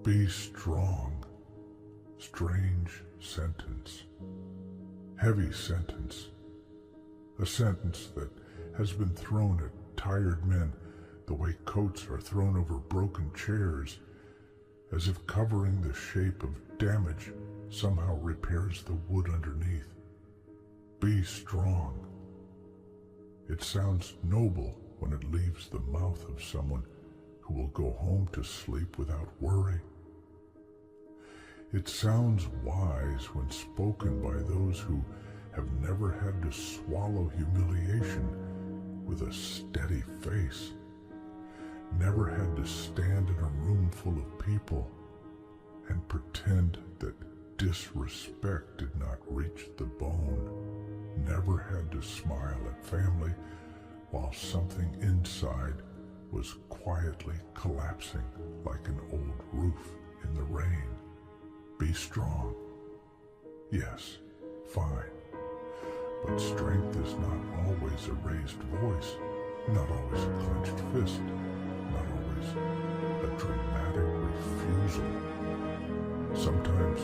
Be strong. Strange sentence. Heavy sentence. A sentence that has been thrown at tired men the way coats are thrown over broken chairs, as if covering the shape of damage somehow repairs the wood underneath. Be strong. It sounds noble when it leaves the mouth of someone who will go home to sleep without worry. It sounds wise when spoken by those who have never had to swallow humiliation with a steady face, never had to stand in a room full of people and pretend that disrespect did not reach the bone, never had to smile at family while something inside was quietly collapsing like an old roof in the rain. Be strong. Yes, fine. But strength is not always a raised voice, not always a clenched fist, not always a dramatic refusal. Sometimes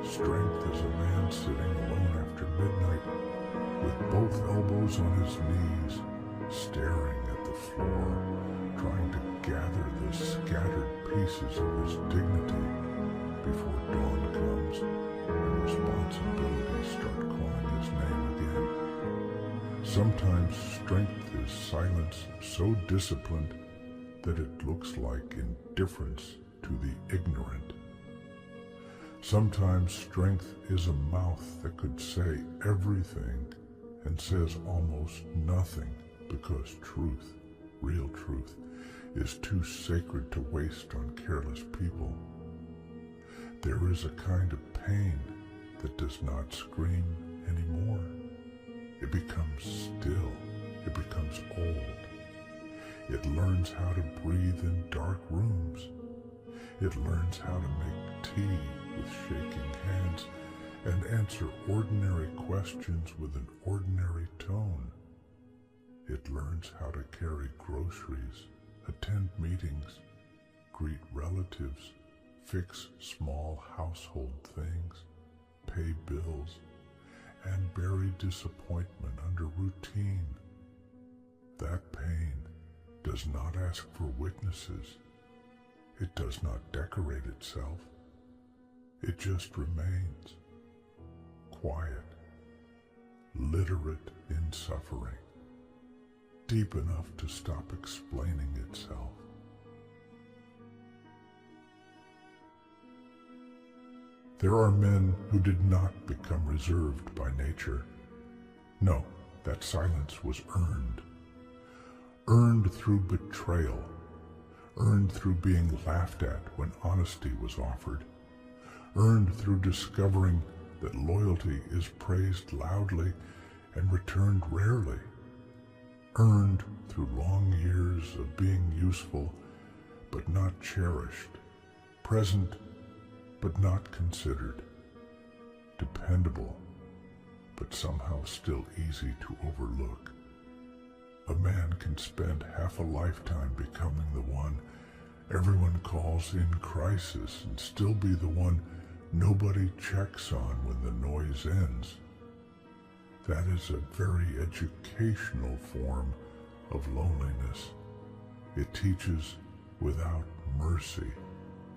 strength is a man sitting alone after midnight with both elbows on his knees, staring at the floor, trying to gather the scattered pieces of his dignity before dawn comes and responsibilities start calling his name again. Sometimes strength is silence so disciplined that it looks like indifference to the ignorant. Sometimes strength is a mouth that could say everything and says almost nothing because truth, real truth, is too sacred to waste on careless people. There is a kind of pain that does not scream anymore. It becomes still. It becomes old. It learns how to breathe in dark rooms. It learns how to make tea with shaking hands and answer ordinary questions with an ordinary tone. It learns how to carry groceries, attend meetings, greet relatives, fix small household things, pay bills, and bury disappointment under routine. That pain does not ask for witnesses. It does not decorate itself. It just remains quiet, literate in suffering, deep enough to stop explaining itself. There are men who did not become reserved by nature. No, that silence was earned. Earned through betrayal. Earned through being laughed at when honesty was offered. Earned through discovering that loyalty is praised loudly and returned rarely. Earned through long years of being useful but not cherished. Present but not considered, dependable, but somehow still easy to overlook. A man can spend half a lifetime becoming the one everyone calls in crisis and still be the one nobody checks on when the noise ends. That is a very educational form of loneliness. It teaches without mercy.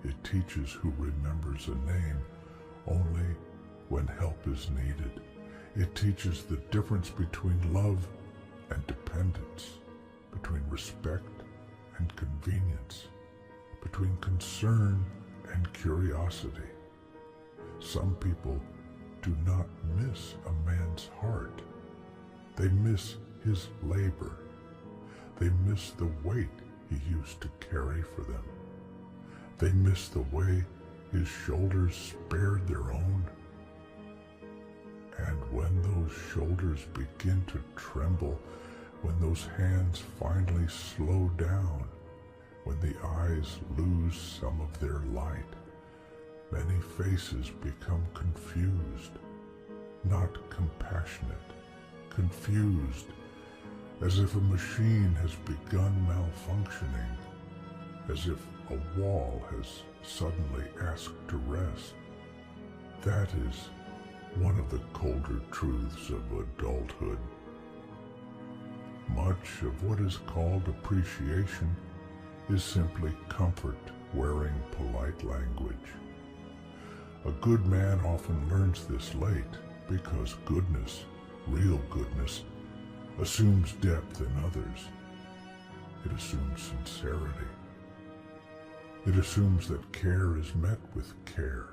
It teaches who remembers a name only when help is needed. It teaches the difference between love and dependence, between respect and convenience, between concern and curiosity. Some people do not miss a man's heart. They miss his labor. They miss the weight he used to carry for them. They miss the way his shoulders spared their own. And when those shoulders begin to tremble, when those hands finally slow down, when the eyes lose some of their light, many faces become confused, not compassionate, confused, as if a machine has begun malfunctioning, as if a wall has suddenly asked to rest. That is one of the colder truths of adulthood. Much of what is called appreciation is simply comfort wearing polite language. A good man often learns this late because goodness, real goodness, assumes depth in others. It assumes sincerity. It assumes that care is met with care.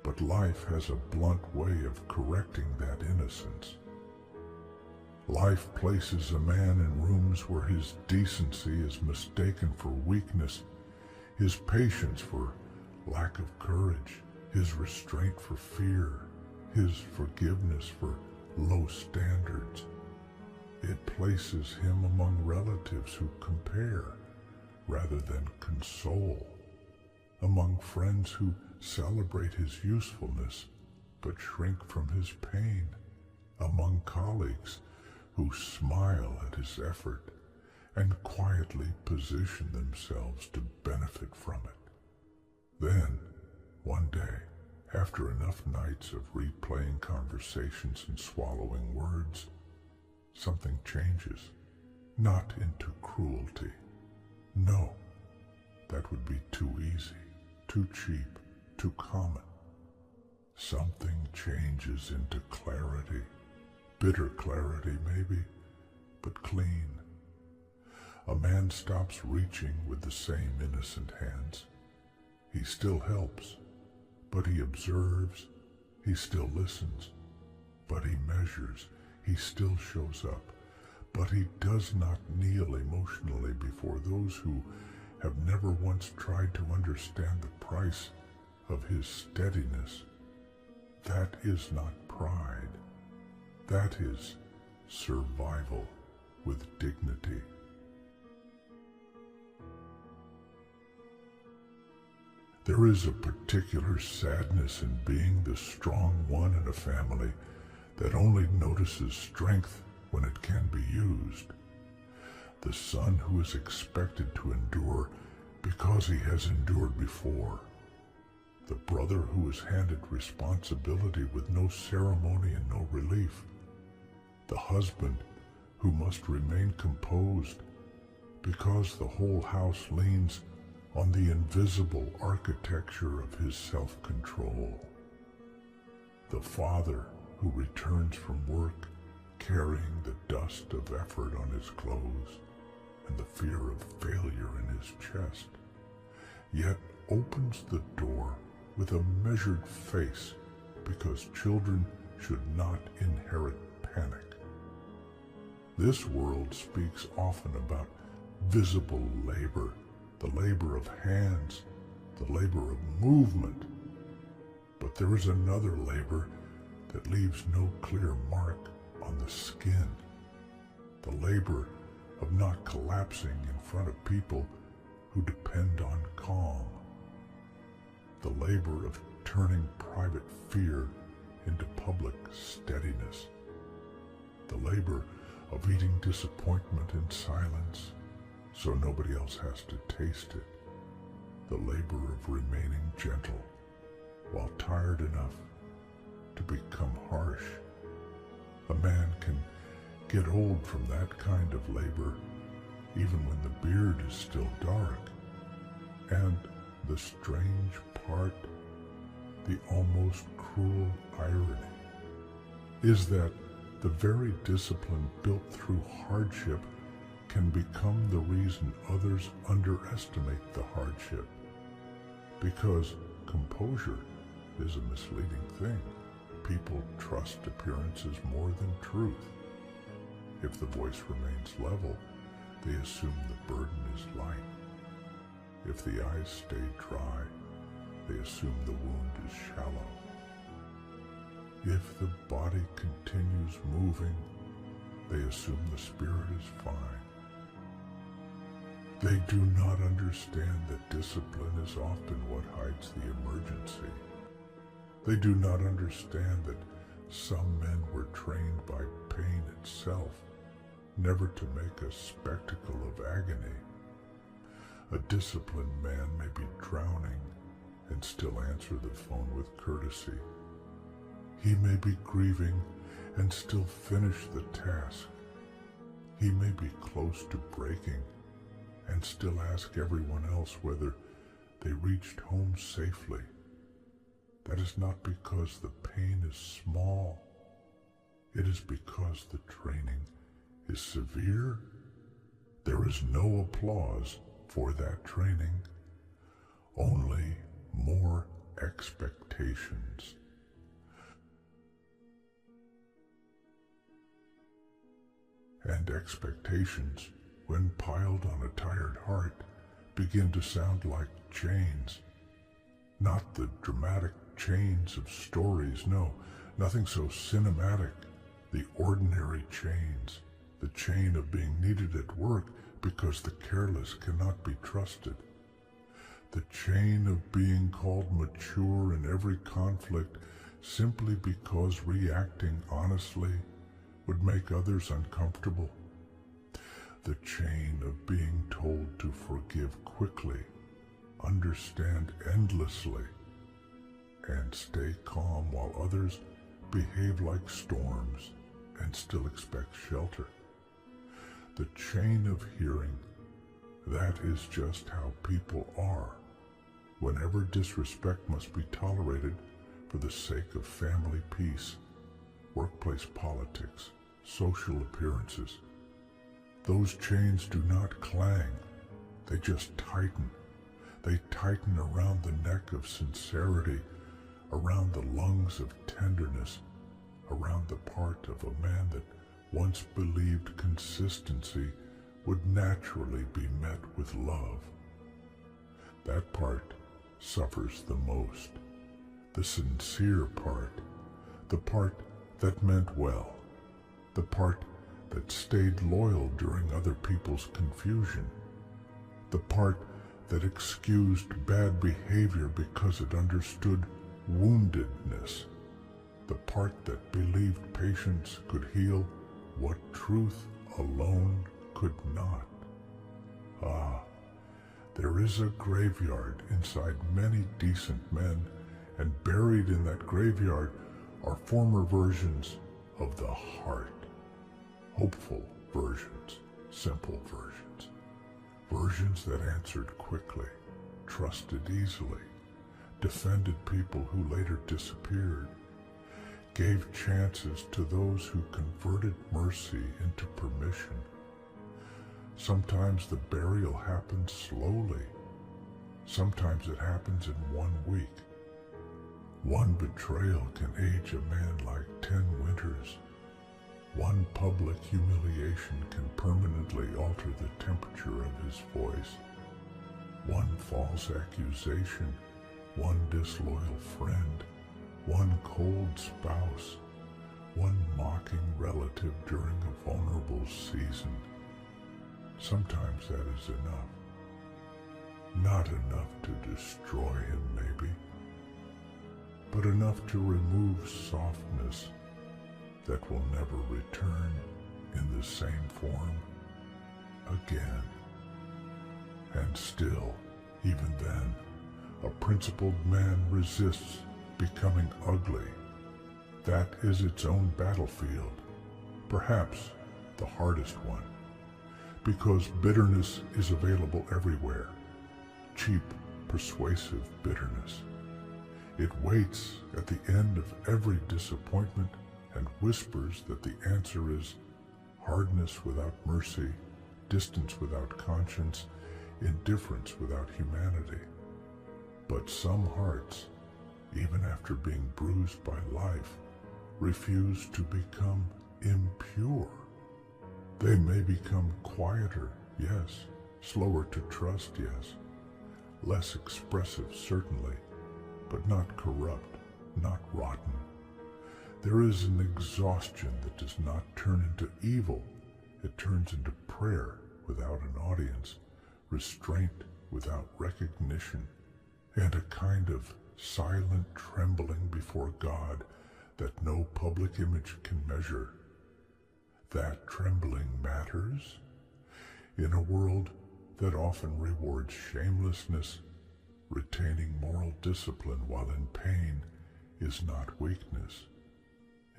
But life has a blunt way of correcting that innocence. Life places a man in rooms where his decency is mistaken for weakness, his patience for lack of courage, his restraint for fear, his forgiveness for low standards. It places him among relatives who compare rather than console, among friends who celebrate his usefulness but shrink from his pain, among colleagues who smile at his effort and quietly position themselves to benefit from it. Then, one day, after enough nights of replaying conversations and swallowing words, something changes, not into cruelty. No, that would be too easy, too cheap, too common. Something changes into clarity, bitter clarity maybe, but clean. A man stops reaching with the same innocent hands. He still helps, but he observes. He still listens, but he measures. He still shows up, but he does not kneel emotionally before those who have never once tried to understand the price of his steadiness. That is not pride. That is survival with dignity. There is a particular sadness in being the strong one in a family that only notices strength when it can be used. The son who is expected to endure because he has endured before. The brother who is handed responsibility with no ceremony and no relief. The husband who must remain composed because the whole house leans on the invisible architecture of his self-control. The father who returns from work carrying the dust of effort on his clothes and the fear of failure in his chest, yet opens the door with a measured face because children should not inherit panic. This world speaks often about visible labor, the labor of hands, the labor of movement. But there is another labor that leaves no clear mark on the skin, the labor of not collapsing in front of people who depend on calm, the labor of turning private fear into public steadiness, the labor of eating disappointment in silence so nobody else has to taste it, the labor of remaining gentle while tired enough to become harsh. A man can get old from that kind of labor even when the beard is still dark. And the strange part, the almost cruel irony, is that the very discipline built through hardship can become the reason others underestimate the hardship. Because composure is a misleading thing. People trust appearances more than truth. If the voice remains level, they assume the burden is light. If the eyes stay dry, they assume the wound is shallow. If the body continues moving, they assume the spirit is fine. They do not understand that discipline is often what hides the emergency. They do not understand that some men were trained by pain itself, never to make a spectacle of agony. A disciplined man may be drowning and still answer the phone with courtesy. He may be grieving and still finish the task. He may be close to breaking and still ask everyone else whether they reached home safely. That is not because the pain is small. It is because the training is severe. There is no applause for that training, only more expectations. And expectations, when piled on a tired heart, begin to sound like chains. Not the dramatic chains of stories, no, nothing so cinematic. The ordinary chains, the chain of being needed at work because the careless cannot be trusted. The chain of being called mature in every conflict simply because reacting honestly would make others uncomfortable. The chain of being told to forgive quickly, understand endlessly, and stay calm while others behave like storms and still expect shelter. The chain of hearing, that is just how people are. Whenever disrespect must be tolerated for the sake of family peace, workplace politics, social appearances. Those chains do not clang, they just tighten. They tighten around the neck of sincerity, around the lungs of tenderness, around the part of a man that once believed consistency would naturally be met with love. That part suffers the most. The sincere part, the part that meant well, the part that stayed loyal during other people's confusion, the part that excused bad behavior because it understood woundedness, the part that believed patience could heal what truth alone could not. Ah, there is a graveyard inside many decent men, and buried in that graveyard are former versions of the heart. Hopeful versions, simple versions, versions that answered quickly, trusted easily, defended people who later disappeared, gave chances to those who converted mercy into permission. Sometimes the burial happens slowly. Sometimes it happens in 1 week. One betrayal can age a man like 10 winters. One public humiliation can permanently alter the temperature of his voice. One false accusation, one disloyal friend, one cold spouse, one mocking relative during a vulnerable season. Sometimes that is enough. Not enough to destroy him, maybe, but enough to remove softness that will never return in the same form again. And still, even then, a principled man resists becoming ugly. That is its own battlefield, perhaps the hardest one, because bitterness is available everywhere. Cheap, persuasive bitterness. It waits at the end of every disappointment and whispers that the answer is hardness without mercy, distance without conscience, indifference without humanity. But some hearts, even after being bruised by life, refuse to become impure. They may become quieter, yes, slower to trust, yes, less expressive, certainly, but not corrupt, not rotten. There is an exhaustion that does not turn into evil. It turns into prayer without an audience, restraint without recognition, and a kind of silent trembling before God that no public image can measure. That trembling matters in a world that often rewards shamelessness. Retaining moral discipline while in pain is not weakness.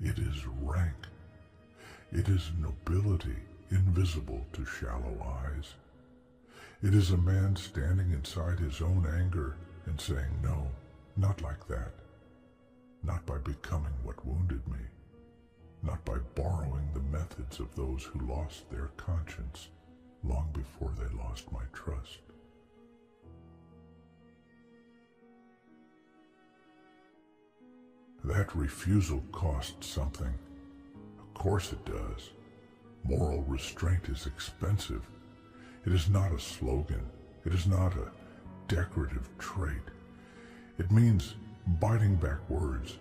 It is rank. It is nobility invisible to shallow eyes. It is a man standing inside his own anger and saying, no, not like that. Not by becoming what wounded me. Not by borrowing the methods of those who lost their conscience long before they lost my trust. That refusal costs something. Of course it does. Moral restraint is expensive. It is not a slogan. It is not a decorative trait. It means biting back words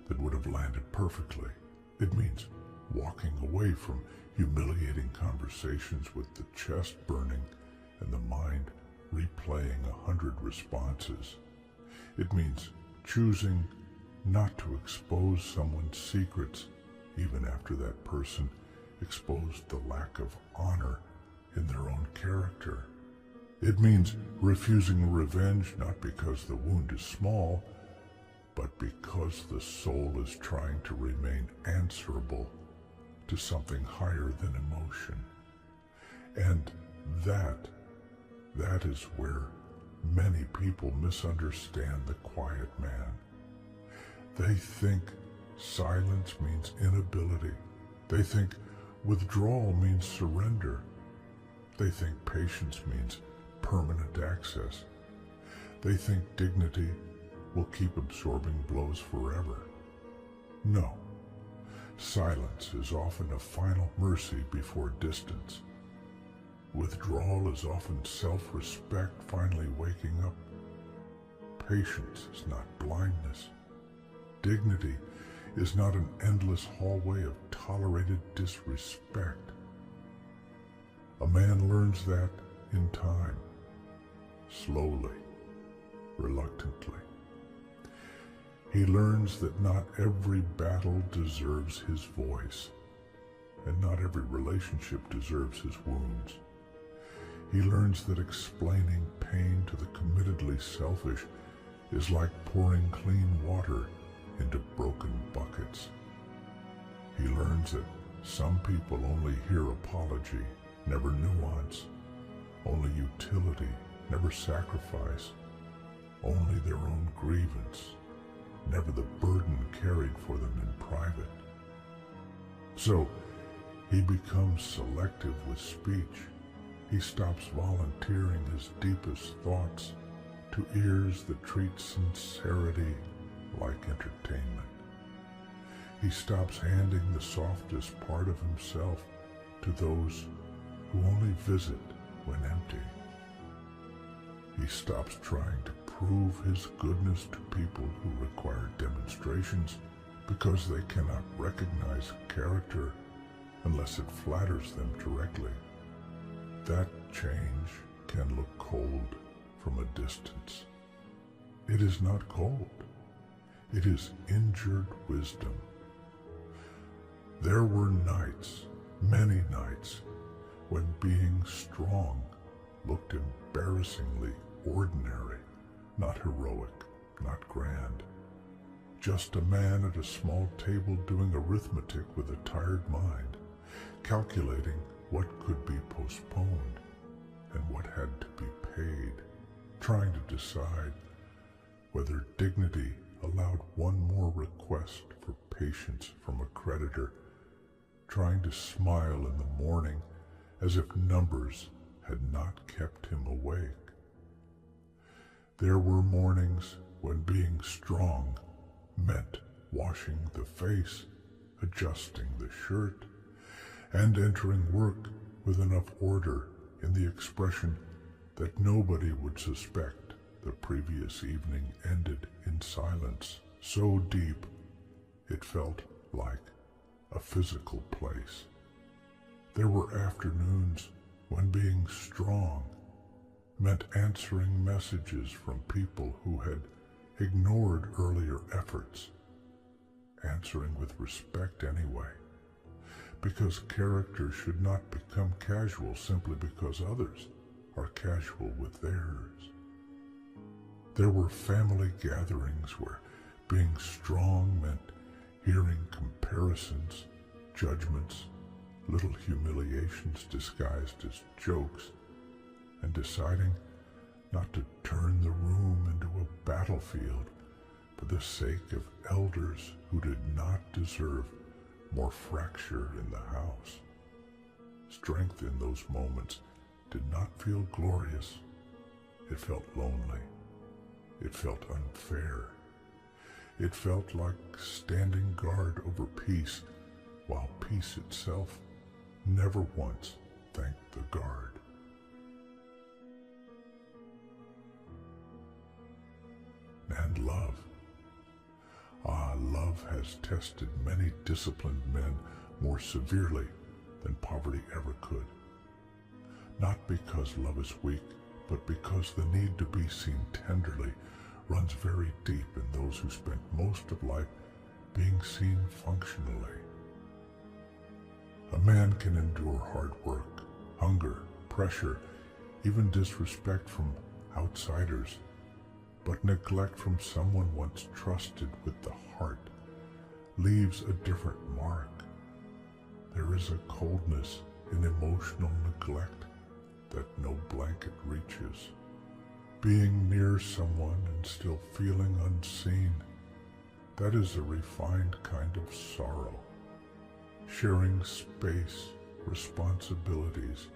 that would have landed perfectly. It means walking away from humiliating conversations with the chest burning and the mind replaying 100 responses. It means choosing not to expose someone's secrets even after that person exposed the lack of honor in their own character. It means refusing revenge not because the wound is small, but because the soul is trying to remain answerable to something higher than emotion. And that is where many people misunderstand the quiet man. They think silence means inability. They think withdrawal means surrender. They think patience means permanent access. They think dignity will keep absorbing blows forever. No. Silence is often a final mercy before distance. Withdrawal is often self-respect finally waking up. Patience is not blindness. Dignity is not an endless hallway of tolerated disrespect. A man learns that in time, slowly, reluctantly. He learns that not every battle deserves his voice, and not every relationship deserves his wounds. He learns that explaining pain to the committedly selfish is like pouring clean water into broken buckets. He learns that some people only hear apology, never nuance, only utility, never sacrifice, only their own grievance, never the burden carried for them in private. So he becomes selective with speech. He stops volunteering his deepest thoughts to ears that treat sincerity like entertainment. He stops handing the softest part of himself to those who only visit when empty. He stops trying to prove his goodness to people who require demonstrations because they cannot recognize character unless it flatters them directly. That change can look cold from a distance. It is not cold. It is injured wisdom. There were nights, many nights, when being strong looked embarrassingly ordinary, not heroic, not grand. Just a man at a small table doing arithmetic with a tired mind, calculating what could be postponed and what had to be paid, trying to decide whether dignity allowed one more request for patience from a creditor, trying to smile in the morning as if numbers had not kept him awake. There were mornings when being strong meant washing the face, adjusting the shirt, and entering work with enough order in the expression that nobody would suspect the previous evening ended in silence so deep it felt like a physical place. There were afternoons when being strong meant answering messages from people who had ignored earlier efforts, answering with respect anyway, because character should not become casual simply because others are casual with theirs. There were family gatherings where being strong meant hearing comparisons, judgments, little humiliations disguised as jokes, and deciding not to turn the room into a battlefield for the sake of elders who did not deserve more fracture in the house. Strength in those moments did not feel glorious. It felt lonely. It felt unfair. It felt like standing guard over peace, while peace itself never once thanked the guard. And love. Love has tested many disciplined men more severely than poverty ever could. Not because love is weak, but because the need to be seen tenderly runs very deep in those who spent most of life being seen functionally. A man can endure hard work, hunger, pressure, even disrespect from outsiders, but neglect from someone once trusted with the heart leaves a different mark. There is a coldness in emotional neglect that no blanket reaches. Being near someone and still feeling unseen, that is a refined kind of sorrow. Sharing space, responsibilities,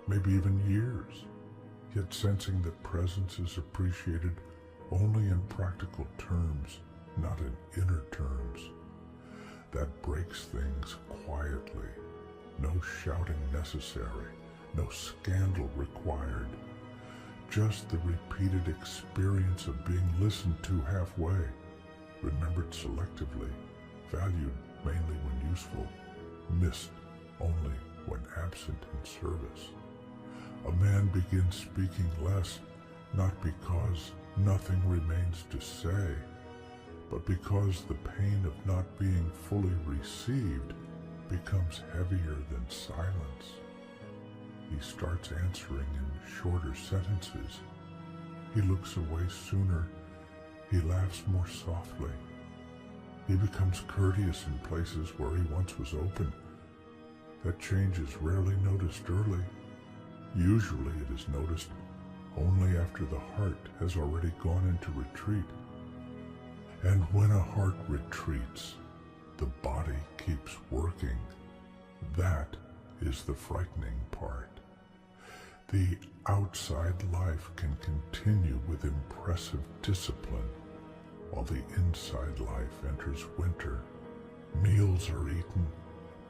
maybe even years, yet sensing that presence is appreciated only in practical terms, not in inner terms. That breaks things quietly. No shouting necessary, no scandal required. Just the repeated experience of being listened to halfway, remembered selectively, valued mainly when useful, missed only when absent in service. A man begins speaking less, not because nothing remains to say, but because the pain of not being fully received becomes heavier than silence. He starts answering in shorter sentences. He looks away sooner. He laughs more softly. He becomes courteous in places where he once was open. That change is rarely noticed early. Usually it is noticed only after the heart has already gone into retreat. And when a heart retreats, the body keeps working. That is the frightening part. The outside life can continue with impressive discipline, while the inside life enters winter. Meals are eaten,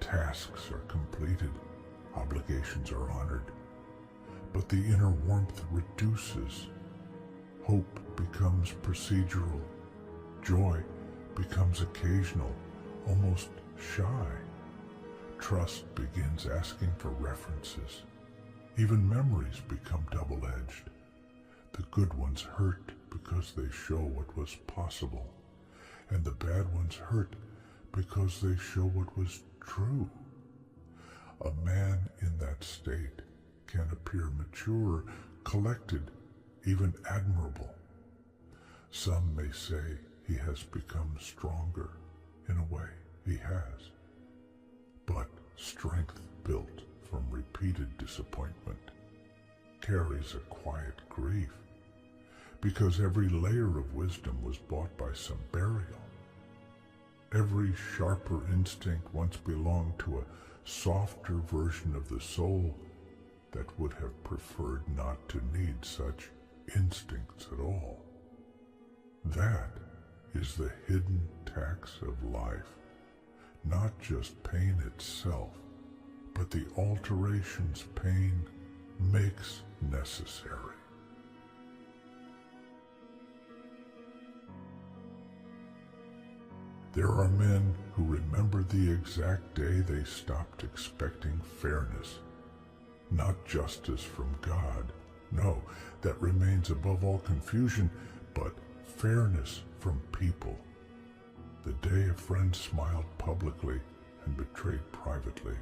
tasks are completed, obligations are honored. But the inner warmth reduces. Hope becomes procedural. Joy becomes occasional, almost shy. Trust begins asking for references. Even memories become double-edged. The good ones hurt because they show what was possible, and the bad ones hurt because they show what was true. A man in that state can appear mature, collected, even admirable. Some may say he has become stronger. In a way, he has. But strength built from repeated disappointment carries a quiet grief, because every layer of wisdom was bought by some burial. Every sharper instinct once belonged to a softer version of the soul that would have preferred not to need such instincts at all. That is the hidden tax of life, not just pain itself, but the alterations pain makes necessary. There are men who remember the exact day they stopped expecting fairness, not justice from God. No, that remains above all confusion, but fairness from people. The day a friend smiled publicly and betrayed privately.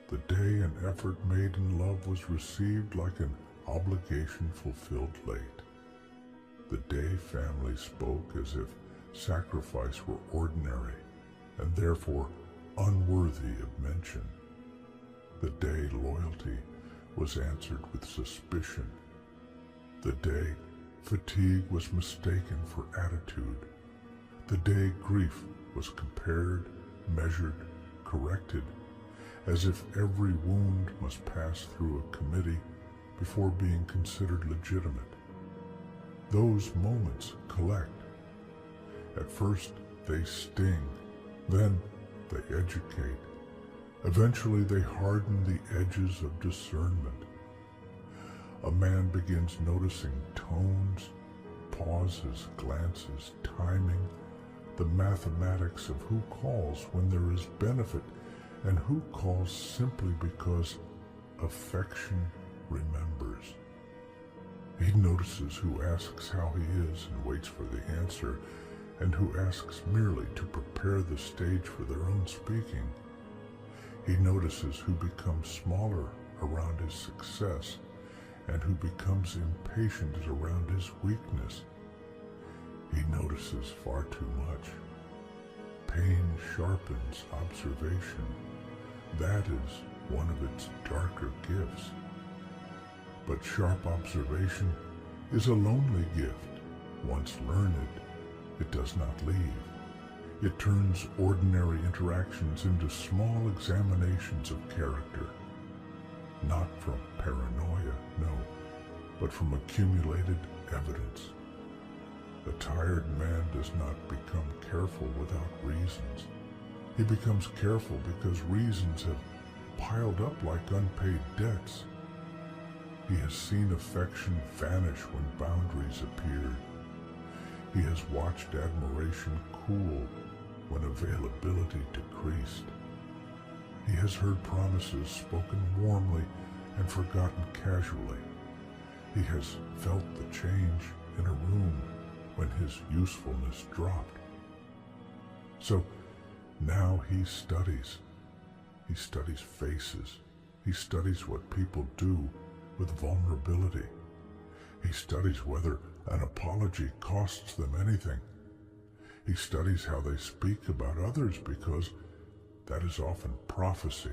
The day an effort made in love was received like an obligation fulfilled late. The day family spoke as if sacrifice were ordinary and therefore unworthy of mention. The day loyalty was answered with suspicion. The day fatigue was mistaken for attitude. The day grief was compared, measured, corrected, as if every wound must pass through a committee before being considered legitimate. Those moments collect. At first they sting, then they educate. Eventually they harden the edges of discernment. A man begins noticing tones, pauses, glances, timing, the mathematics of who calls when there is benefit and who calls simply because affection remembers. He notices who asks how he is and waits for the answer, and who asks merely to prepare the stage for their own speaking. He notices who becomes smaller around his success and who becomes impatient around his weakness. He notices far too much. Pain sharpens observation. That is one of its darker gifts. But sharp observation is a lonely gift. Once learned, it does not leave. It turns ordinary interactions into small examinations of character. Not from paranoia, no, but from accumulated evidence. A tired man does not become careful without reasons. He becomes careful because reasons have piled up like unpaid debts. He has seen affection vanish when boundaries appeared. He has watched admiration cool when availability decreased. He has heard promises spoken warmly and forgotten casually. He has felt the change in a room when his usefulness dropped. So now he studies. He studies faces. He studies what people do with vulnerability. He studies whether an apology costs them anything. He studies how they speak about others because that is often prophecy.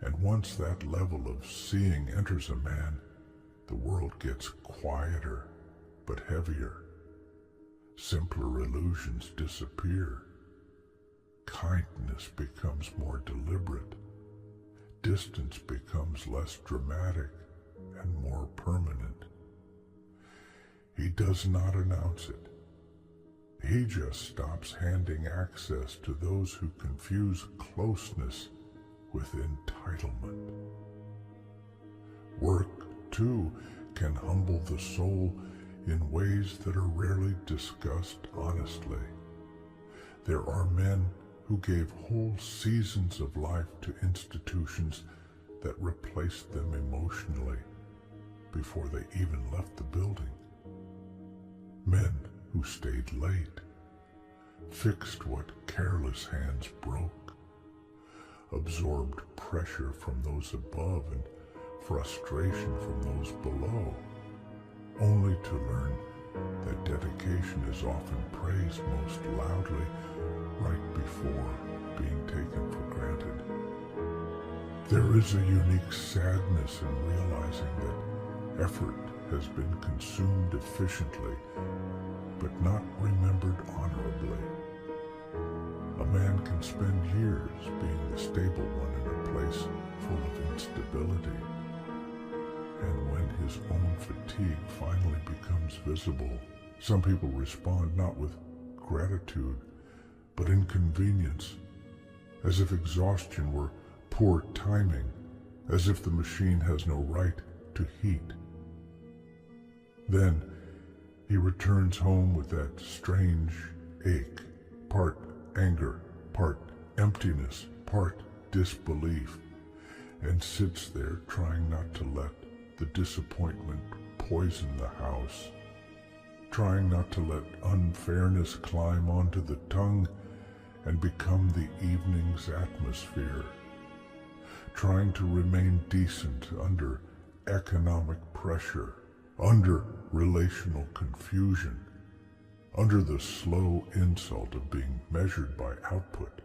And once that level of seeing enters a man, the world gets quieter but heavier. Simpler illusions disappear. Kindness becomes more deliberate. Distance becomes less dramatic and more permanent. He does not announce it. He just stops handing access to those who confuse closeness with entitlement. Work, too, can humble the soul in ways that are rarely discussed honestly. There are men who gave whole seasons of life to institutions that replaced them emotionally before they even left the building. Men who stayed late, fixed what careless hands broke, absorbed pressure from those above and frustration from those below, only to learn that dedication is often praised most loudly right before being taken for granted. There is a unique sadness in realizing that effort has been consumed efficiently, but not remembered honorably. A man can spend years being the stable one in a place full of instability, and when his own fatigue finally becomes visible, some people respond not with gratitude, but inconvenience, as if exhaustion were poor timing, as if the machine has no right to heat. Then he returns home with that strange ache, part anger, part emptiness, part disbelief, and sits there trying not to let the disappointment poison the house, trying not to let unfairness climb onto the tongue and become the evening's atmosphere, trying to remain decent under economic pressure, under relational confusion, under the slow insult of being measured by output,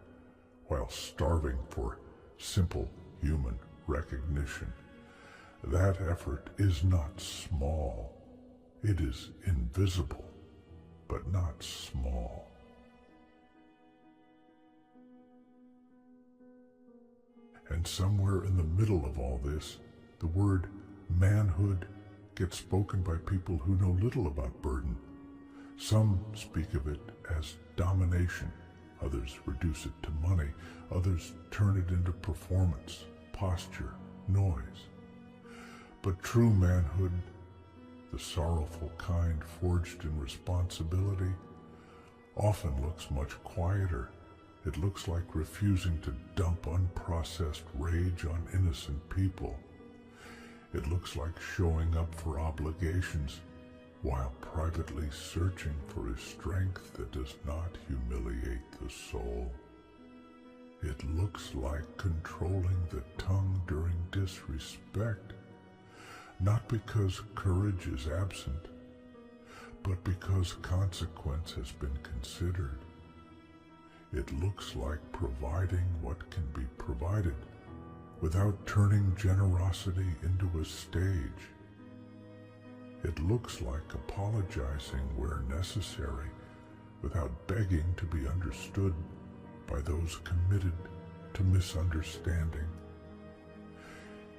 while starving for simple human recognition. That effort is not small. It is invisible, but not small. And somewhere in the middle of all this, the word manhood gets spoken by people who know little about burden. Some speak of it as domination, others reduce it to money, others turn it into performance, posture, noise. But true manhood, the sorrowful kind forged in responsibility, often looks much quieter. It looks like refusing to dump unprocessed rage on innocent people. It looks like showing up for obligations while privately searching for a strength that does not humiliate the soul. It looks like controlling the tongue during disrespect, not because courage is absent, but because consequence has been considered. It looks like providing what can be provided without turning generosity into a stage. It looks like apologizing where necessary without begging to be understood by those committed to misunderstanding.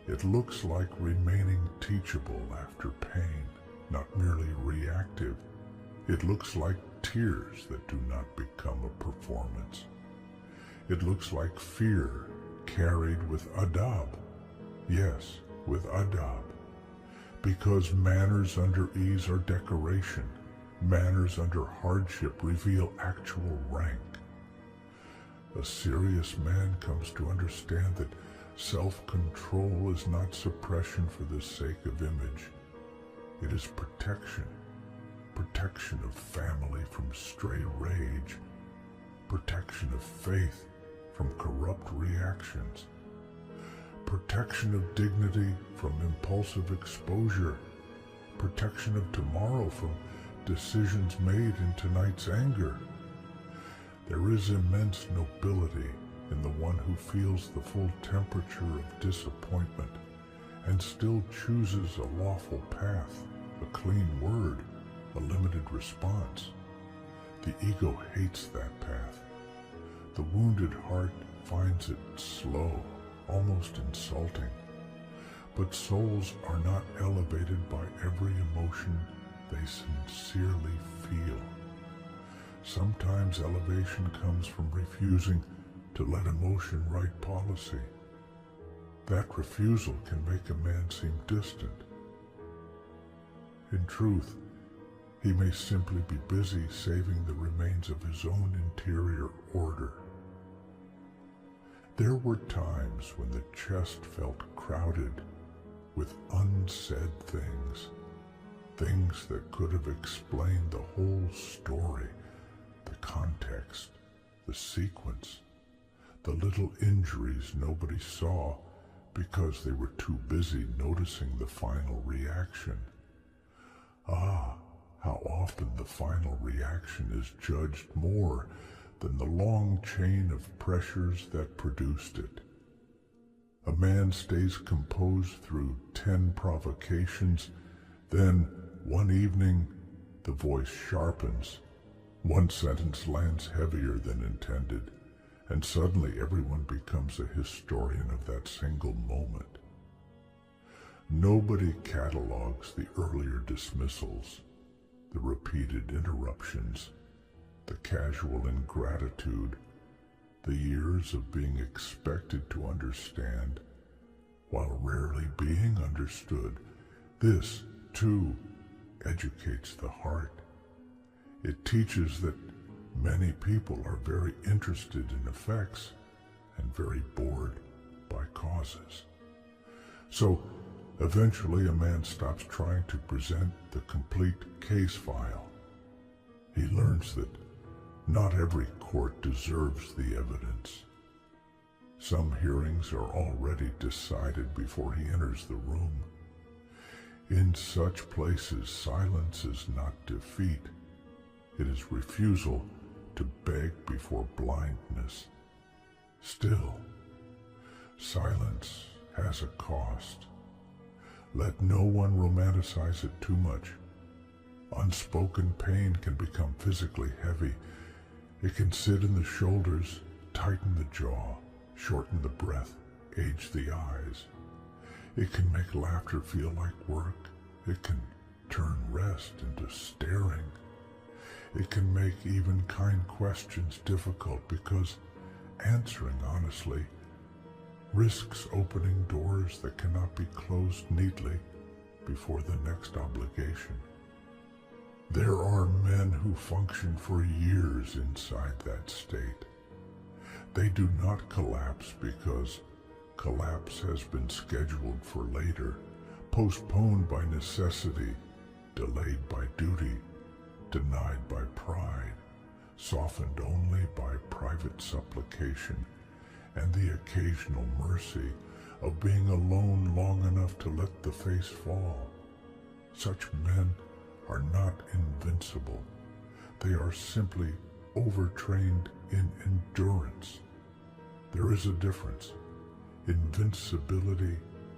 It looks like remaining teachable after pain, not merely reactive. It looks like tears that do not become a performance. It looks like fear carried with adab. Yes, with adab. Because manners under ease are decoration. Manners under hardship reveal actual rank. A serious man comes to understand that self-control is not suppression for the sake of image. It is protection. Protection of family from stray rage. Protection of faith from corrupt reactions. Protection of dignity from impulsive exposure. Protection of tomorrow from decisions made in tonight's anger. There is immense nobility in the one who feels the full temperature of disappointment and still chooses a lawful path, a clean word, a limited response. The ego hates that path. The wounded heart finds it slow, almost insulting. But souls are not elevated by every emotion they sincerely feel. Sometimes elevation comes from refusing to let emotion write policy. That refusal can make a man seem distant. In truth, he may simply be busy saving the remains of his own interior order. There were times when the chest felt crowded with unsaid things, things that could have explained the whole story, the context, the sequence, the little injuries nobody saw because they were too busy noticing the final reaction. Ah, how often the final reaction is judged more than the long chain of pressures that produced it. A man stays composed through 10 provocations, then one evening the voice sharpens, one sentence lands heavier than intended, and suddenly everyone becomes a historian of that single moment. Nobody catalogs the earlier dismissals, the repeated interruptions, the casual ingratitude, the years of being expected to understand while rarely being understood. This, too, educates the heart. It teaches that many people are very interested in effects and very bored by causes. So, eventually a man stops trying to present the complete case file. He learns that not every court deserves the evidence. Some hearings are already decided before he enters the room. In such places, silence is not defeat. It is refusal to beg before blindness. Still, silence has a cost. Let no one romanticize it too much. Unspoken pain can become physically heavy. It can sit in the shoulders, tighten the jaw, shorten the breath, age the eyes. It can make laughter feel like work. It can turn rest into staring. It can make even kind questions difficult because answering honestly risks opening doors that cannot be closed neatly before the next obligation. There are men who function for years inside that state. They do not collapse because collapse has been scheduled for later, postponed by necessity, delayed by duty, denied by pride, softened only by private supplication and the occasional mercy of being alone long enough to let the face fall. Such men are not invincible. They are simply overtrained in endurance. There is a difference. Invincibility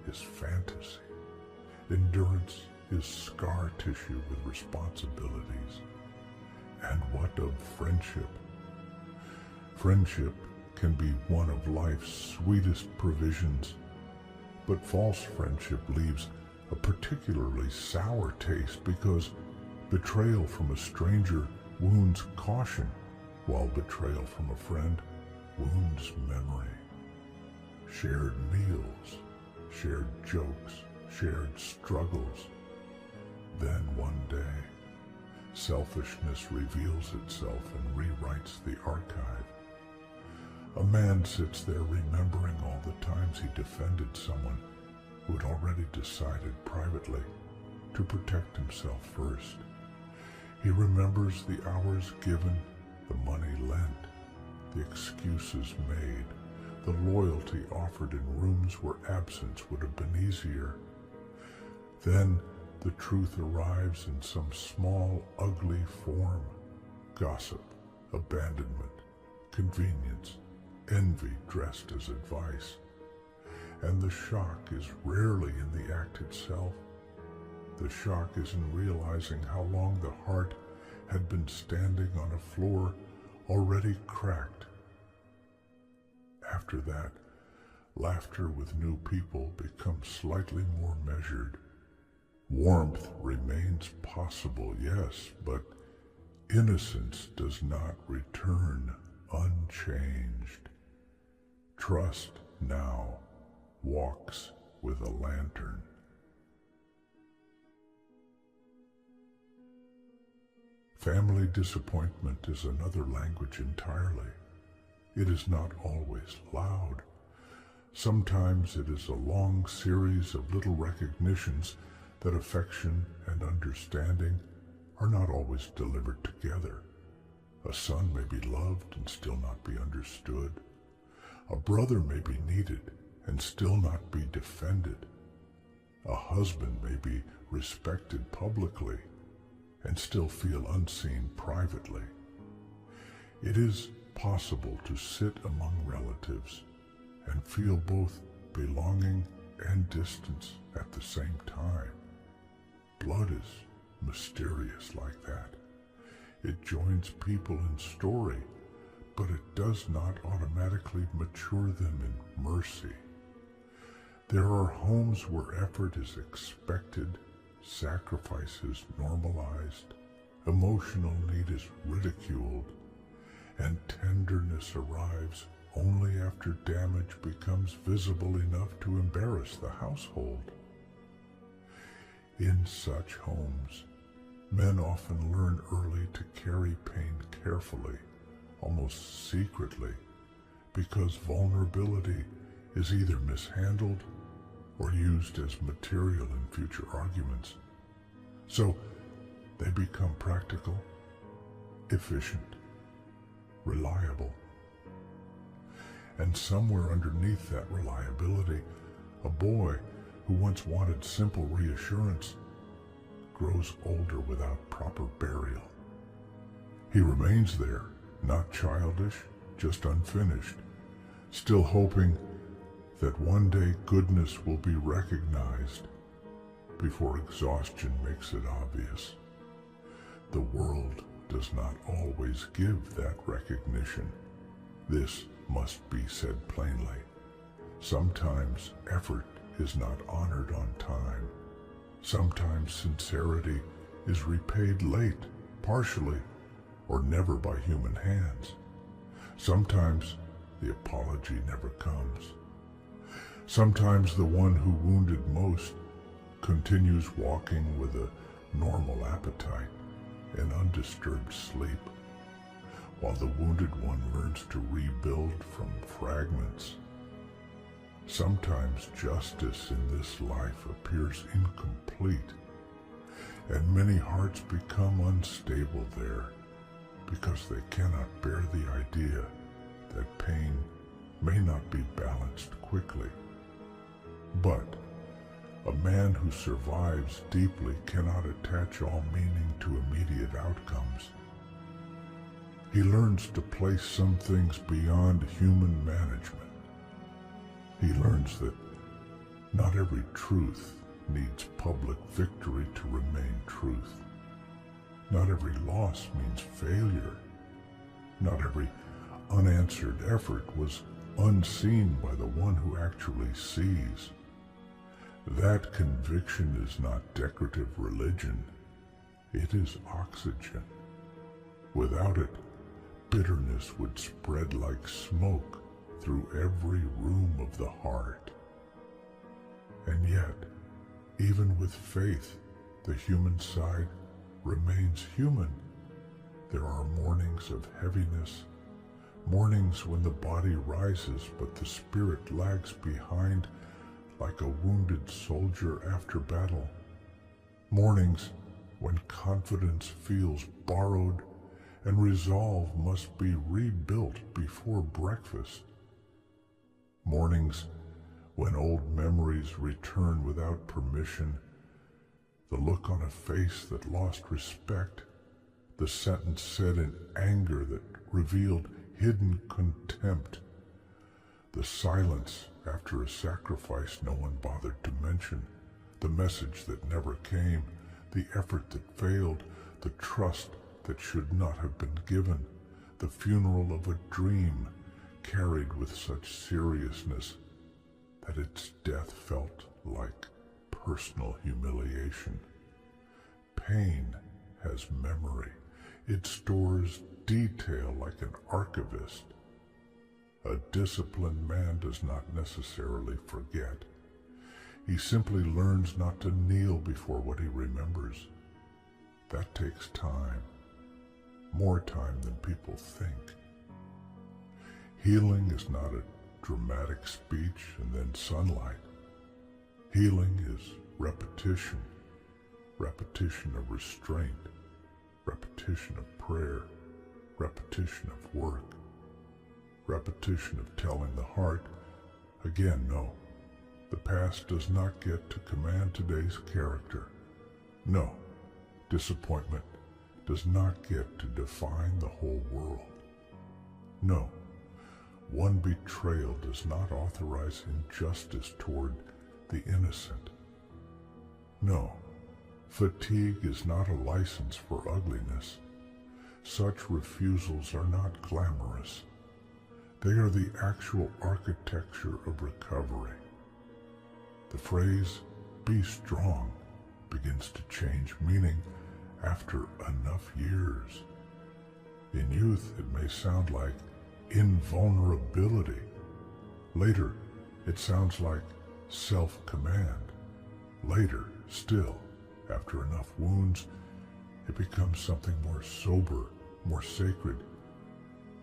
is fantasy. Endurance is scar tissue with responsibilities. And what of friendship? Friendship can be one of life's sweetest provisions, but false friendship leaves a particularly sour taste because betrayal from a stranger wounds caution, while betrayal from a friend wounds memory. Shared meals, shared jokes, shared struggles. Then one day, selfishness reveals itself and rewrites the archive. A man sits there remembering all the times he defended someone who had already decided privately to protect himself first. He remembers the hours given, the money lent, the excuses made, the loyalty offered in rooms where absence would have been easier. Then the truth arrives in some small, ugly form: gossip, abandonment, convenience, envy dressed as advice. And the shock is rarely in the act itself. The shock is in realizing how long the heart had been standing on a floor already cracked. After that, laughter with new people becomes slightly more measured. Warmth remains possible, yes, but innocence does not return unchanged. Trust now walks with a lantern. Family disappointment is another language entirely. It is not always loud. Sometimes it is a long series of little recognitions that affection and understanding are not always delivered together. A son may be loved and still not be understood. A brother may be needed and still not be defended. A husband may be respected publicly and still feel unseen privately. It is possible to sit among relatives and feel both belonging and distance at the same time. Blood is mysterious like that. It joins people in story, but it does not automatically mature them in mercy. There are homes where effort is expected, sacrifice is normalized, emotional need is ridiculed, and tenderness arrives only after damage becomes visible enough to embarrass the household. In such homes, men often learn early to carry pain carefully, almost secretly, because vulnerability is either mishandled or used as material in future arguments. So they become practical, efficient, reliable. And somewhere underneath that reliability, a boy who once wanted simple reassurance grows older without proper burial. He remains there, not childish, just unfinished, still hoping that one day goodness will be recognized before exhaustion makes it obvious. The world does not always give that recognition. This must be said plainly. Sometimes effort is not honored on time. Sometimes sincerity is repaid late, partially, or never by human hands. Sometimes the apology never comes. Sometimes the one who wounded most continues walking with a normal appetite and undisturbed sleep, while the wounded one learns to rebuild from fragments. Sometimes justice in this life appears incomplete, and many hearts become unstable there because they cannot bear the idea that pain may not be balanced quickly. But a man who survives deeply cannot attach all meaning to immediate outcomes. He learns to place some things beyond human management. He learns that not every truth needs public victory to remain truth. Not every loss means failure. Not every unanswered effort was unseen by the one who actually sees. That conviction is not decorative religion. It is oxygen. Without it, bitterness would spread like smoke through every room of the heart. And yet, even with faith, the human side remains human. There are mornings of heaviness, mornings when the body rises but the spirit lags behind like a wounded soldier after battle. Mornings when confidence feels borrowed and resolve must be rebuilt before breakfast. Mornings when old memories return without permission, the look on a face that lost respect, the sentence said in anger that revealed hidden contempt, the silence after a sacrifice no one bothered to mention, the message that never came, the effort that failed, the trust that should not have been given, the funeral of a dream carried with such seriousness that its death felt like personal humiliation. Pain has memory. It stores detail like an archivist. A disciplined man does not necessarily forget. He simply learns not to kneel before what he remembers. That takes time, more time than people think. Healing is not a dramatic speech and then sunlight. Healing is repetition, repetition of restraint, repetition of prayer, repetition of work, repetition of telling the heart, again, no. The past does not get to command today's character. No, disappointment does not get to define the whole world. No, one betrayal does not authorize injustice toward the innocent. No, fatigue is not a license for ugliness. Such refusals are not glamorous. They are the actual architecture of recovery. The phrase, "be strong," begins to change meaning after enough years. In youth, it may sound like invulnerability. Later, it sounds like self-command. Later, still, after enough wounds, it becomes something more sober, more sacred.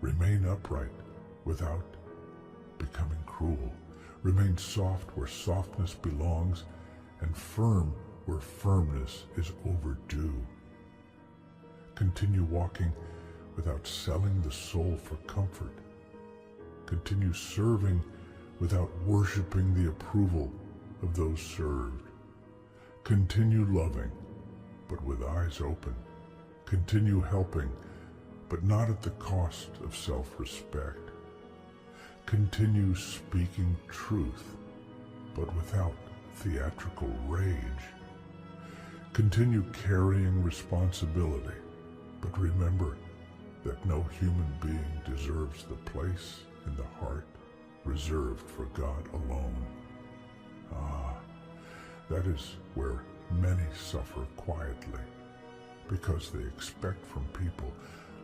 Remain upright without becoming cruel. Remain soft where softness belongs, and firm where firmness is overdue. Continue walking without selling the soul for comfort. Continue serving without worshiping the approval of those served. Continue loving but with eyes open. Continue helping, but not at the cost of self-respect. Continue speaking truth, but without theatrical rage. Continue carrying responsibility, but remember that no human being deserves the place in the heart reserved for God alone. That is where many suffer quietly, because they expect from people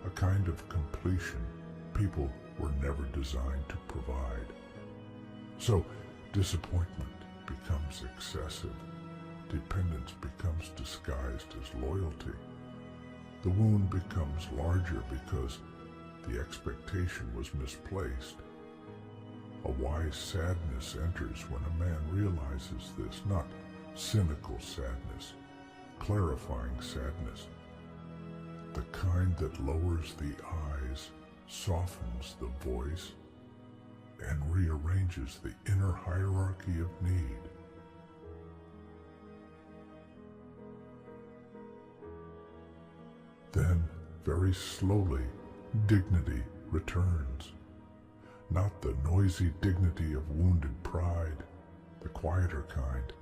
a kind of completion people were never designed to provide. So disappointment becomes excessive. Dependence becomes disguised as loyalty. The wound becomes larger because the expectation was misplaced. A wise sadness enters when a man realizes this, not cynical sadness, clarifying sadness. The kind that lowers the eyes, softens the voice, and rearranges the inner hierarchy of need. Then, very slowly, dignity returns. Not the noisy dignity of wounded pride, the quieter kind,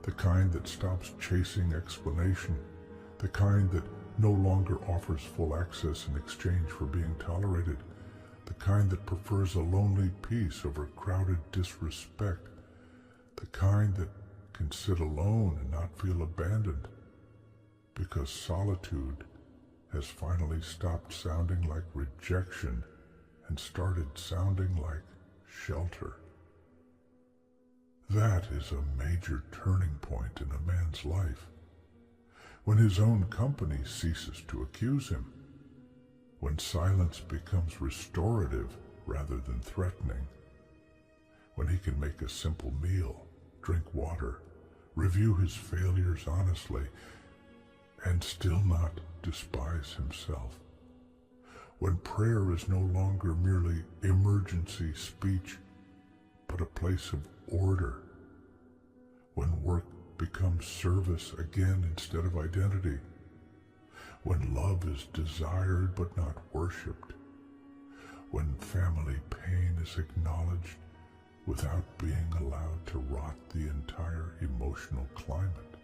the kind that stops chasing explanation, the kind that no longer offers full access in exchange for being tolerated, the kind that prefers a lonely peace over crowded disrespect, the kind that can sit alone and not feel abandoned, because solitude has finally stopped sounding like rejection and started sounding like shelter. That is a major turning point in a man's life. When his own company ceases to accuse him, when silence becomes restorative rather than threatening, when he can make a simple meal, drink water, review his failures honestly, and still not despise himself. When prayer is no longer merely emergency speech, but a place of order. When work becomes service again instead of identity. When love is desired but not worshipped. When family pain is acknowledged without being allowed to rot the entire emotional climate.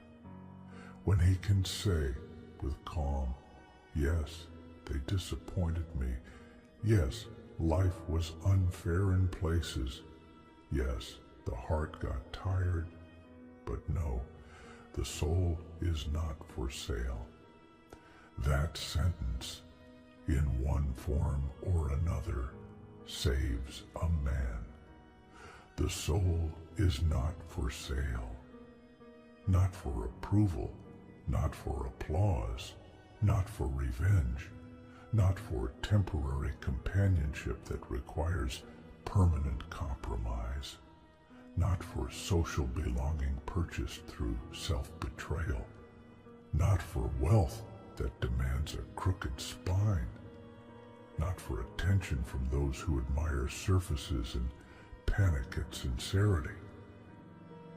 When he can say with calm, yes, they disappointed me. Yes, life was unfair in places. Yes, the heart got tired. But no, the soul is not for sale. That sentence, in one form or another, saves a man. The soul is not for sale. Not for approval, not for applause, not for revenge, not for temporary companionship that requires permanent compromise, not for social belonging purchased through self-betrayal, not for wealth that demands a crooked spine, not for attention from those who admire surfaces and panic at sincerity,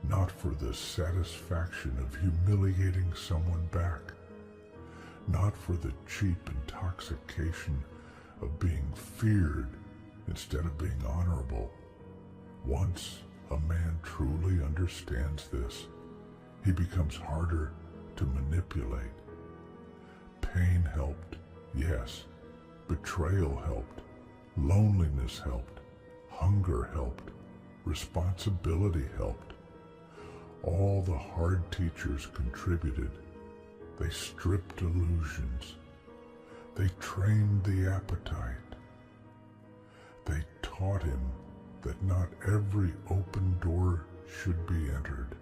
not for the satisfaction of humiliating someone back, not for the cheap intoxication of being feared instead of being honorable. Once a man truly understands this, he becomes harder to manipulate. Pain helped, yes. Betrayal helped. Loneliness helped. Hunger helped. Responsibility helped. All the hard teachers contributed. They stripped illusions. They trained the appetite. They taught him that not every open door should be entered.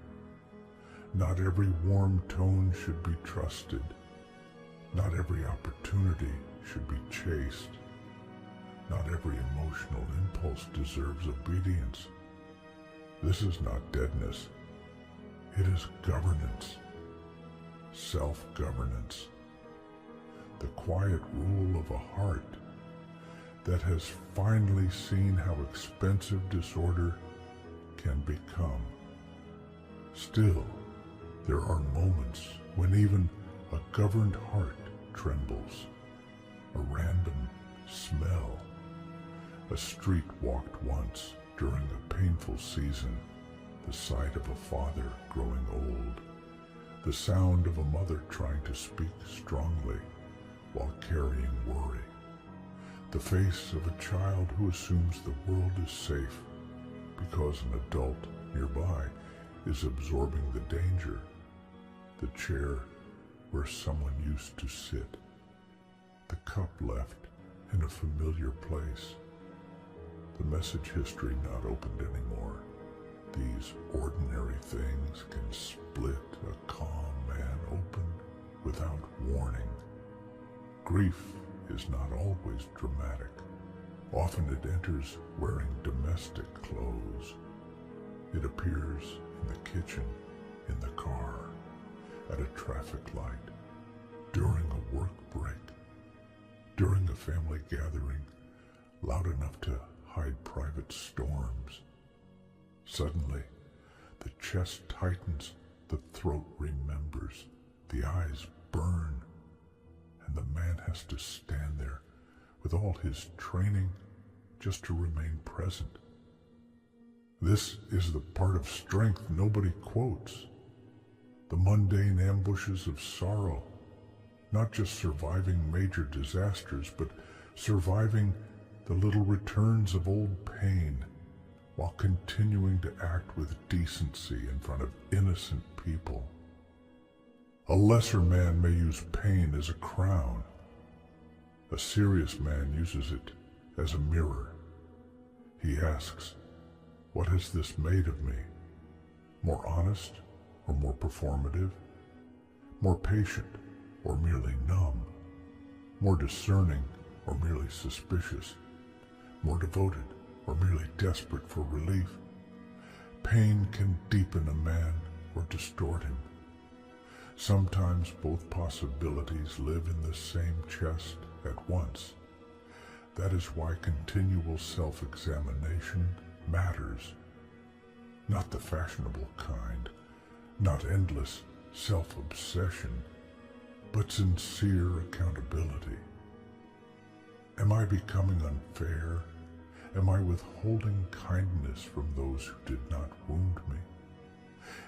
Not every warm tone should be trusted. Not every opportunity should be chased. Not every emotional impulse deserves obedience. This is not deadness. It is governance. Self-governance. The quiet rule of a heart that has finally seen how expensive disorder can become. Still, there are moments when even A governed heart trembles. A random smell. A street walked once during a painful season. The sight of a father growing old. The sound of a mother trying to speak strongly while carrying worry. The face of a child who assumes the world is safe because an adult nearby is absorbing the danger. The chair where someone used to sit. The cup left in a familiar place. The message history not opened anymore. These ordinary things can split a calm man open without warning. Grief is not always dramatic. Often it enters wearing domestic clothes. It appears in the kitchen, in the car, at a traffic light, during a work break, during a family gathering loud enough to hide private storms. Suddenly, the chest tightens, the throat remembers, the eyes burn, and the man has to stand there with all his training just to remain present. This is the part of strength nobody quotes. The mundane ambushes of sorrow, not just surviving major disasters, but surviving the little returns of old pain while continuing to act with decency in front of innocent people. A lesser man may use pain as a crown. A serious man uses it as a mirror. He asks, "What has this made of me? More honest or more performative? More patient or merely numb? More discerning or merely suspicious? More devoted or merely desperate for relief?" Pain can deepen a man or distort him. Sometimes both possibilities live in the same chest at once. That is why continual self-examination matters. Not the fashionable kind, not endless self-obsession, but sincere accountability. Am I becoming unfair? Am I withholding kindness from those who did not wound me?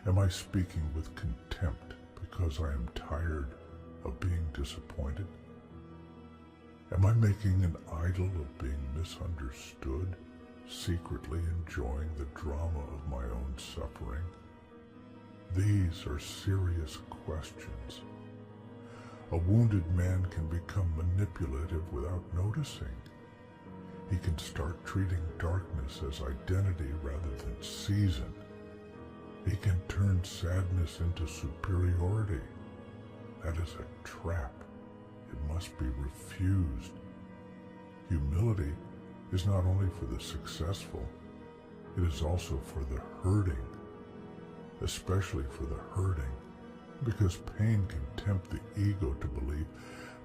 Am I speaking with contempt because I am tired of being disappointed? Am I making an idol of being misunderstood, secretly enjoying the drama of my own suffering? These are serious questions. A wounded man can become manipulative without noticing. He can start treating darkness as identity rather than season. He can turn sadness into superiority. That is a trap. It must be refused. Humility is not only for the successful, it is also for the hurting, especially for the hurting, because pain can tempt the ego to believe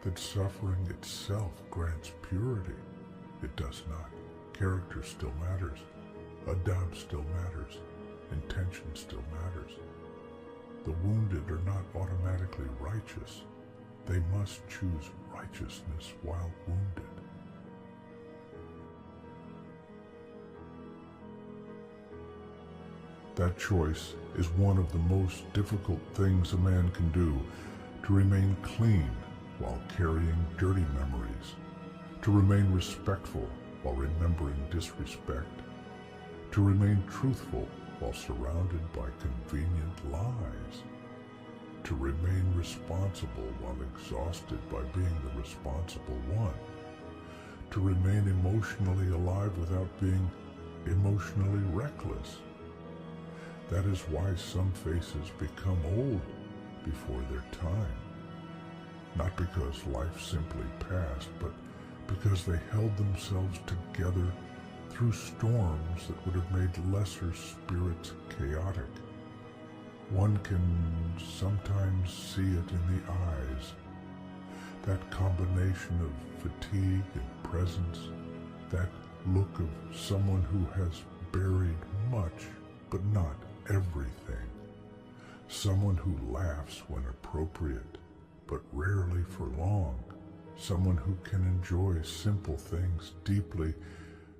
that suffering itself grants purity. It does not. Character still matters. A doubt still matters. Intention still matters. The wounded are not automatically righteous. They must choose righteousness while wounded. That choice is one of the most difficult things a man can do, to remain clean while carrying dirty memories, to remain respectful while remembering disrespect, to remain truthful while surrounded by convenient lies, to remain responsible while exhausted by being the responsible one, to remain emotionally alive without being emotionally reckless. That is why some faces become old before their time. Not because life simply passed, but because they held themselves together through storms that would have made lesser spirits chaotic. One can sometimes see it in the eyes. That combination of fatigue and presence, that look of someone who has buried much, but not everything. Someone who laughs when appropriate, but rarely for long. Someone who can enjoy simple things deeply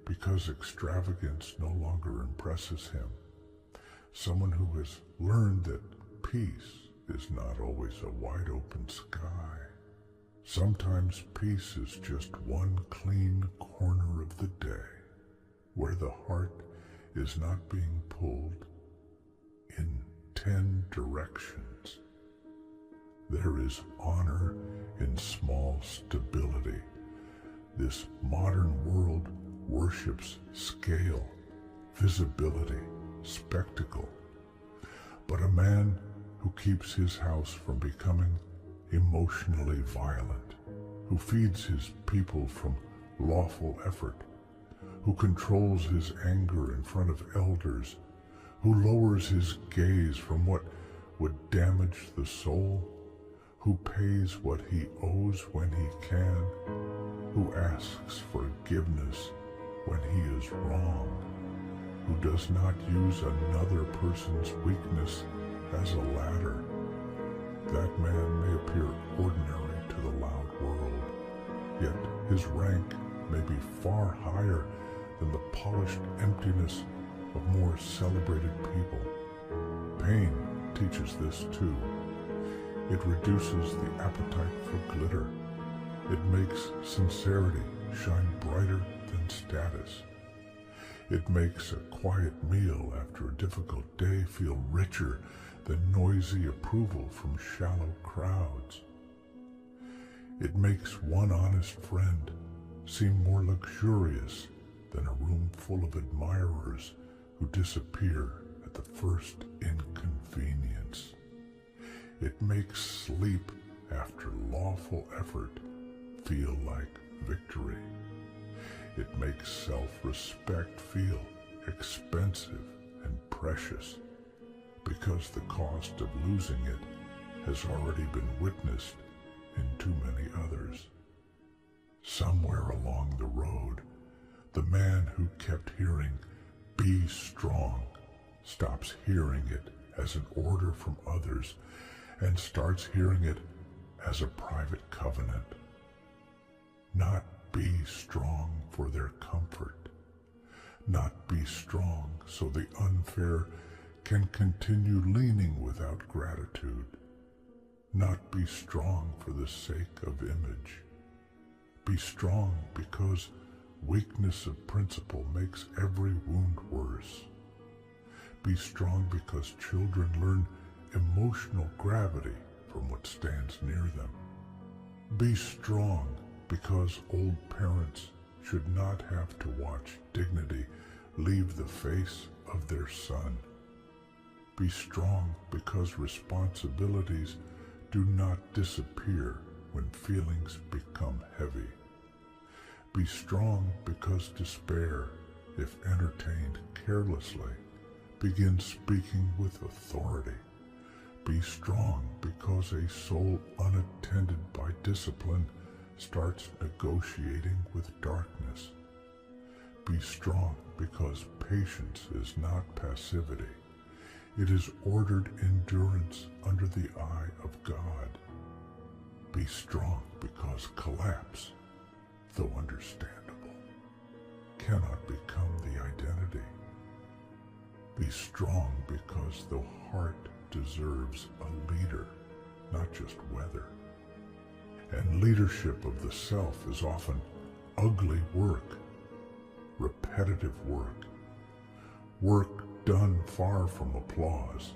because extravagance no longer impresses him. Someone who has learned that peace is not always a wide open sky. Sometimes peace is just one clean corner of the day, where the heart is not being pulled in 10 directions. There is honor in small stability. This modern world worships scale, visibility, spectacle. But a man who keeps his house from becoming emotionally violent, who feeds his people from lawful effort, who controls his anger in front of elders, who lowers his gaze from what would damage the soul, who pays what he owes when he can, who asks forgiveness when he is wrong, who does not use another person's weakness as a ladder. That man may appear ordinary to the loud world, yet his rank may be far higher than the polished emptiness of more celebrated people. Pain teaches this too. It reduces the appetite for glitter. It makes sincerity shine brighter than status. It makes a quiet meal after a difficult day feel richer than noisy approval from shallow crowds. It makes one honest friend seem more luxurious than a room full of admirers who disappear at the first inconvenience. It makes sleep after lawful effort feel like victory. It makes self-respect feel expensive and precious because the cost of losing it has already been witnessed in too many others. Somewhere along the road, the man who kept hearing, "Be strong," stops hearing it as an order from others and starts hearing it as a private covenant. Not be strong for their comfort. Not be strong so the unfair can continue leaning without gratitude. Not be strong for the sake of image. Be strong because weakness of principle makes every wound worse. Be strong because children learn emotional gravity from what stands near them. Be strong because old parents should not have to watch dignity leave the face of their son. Be strong because responsibilities do not disappear when feelings become heavy. Be strong because despair, if entertained carelessly, begins speaking with authority. Be strong because a soul unattended by discipline starts negotiating with darkness. Be strong because patience is not passivity. It is ordered endurance under the eye of God. Be strong because collapse, though understandable, cannot become the identity. Be strong because the heart deserves a leader, not just weather. And leadership of the self is often ugly work, repetitive work, work done far from applause.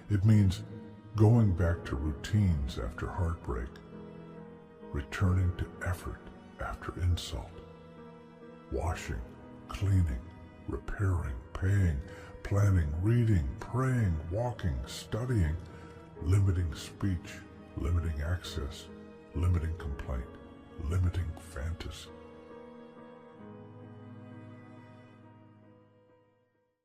It means going back to routines after heartbreak, returning to effort after insult, washing, cleaning, repairing, paying, planning, reading, praying, walking, studying, limiting speech, limiting access, limiting complaint, limiting fantasy.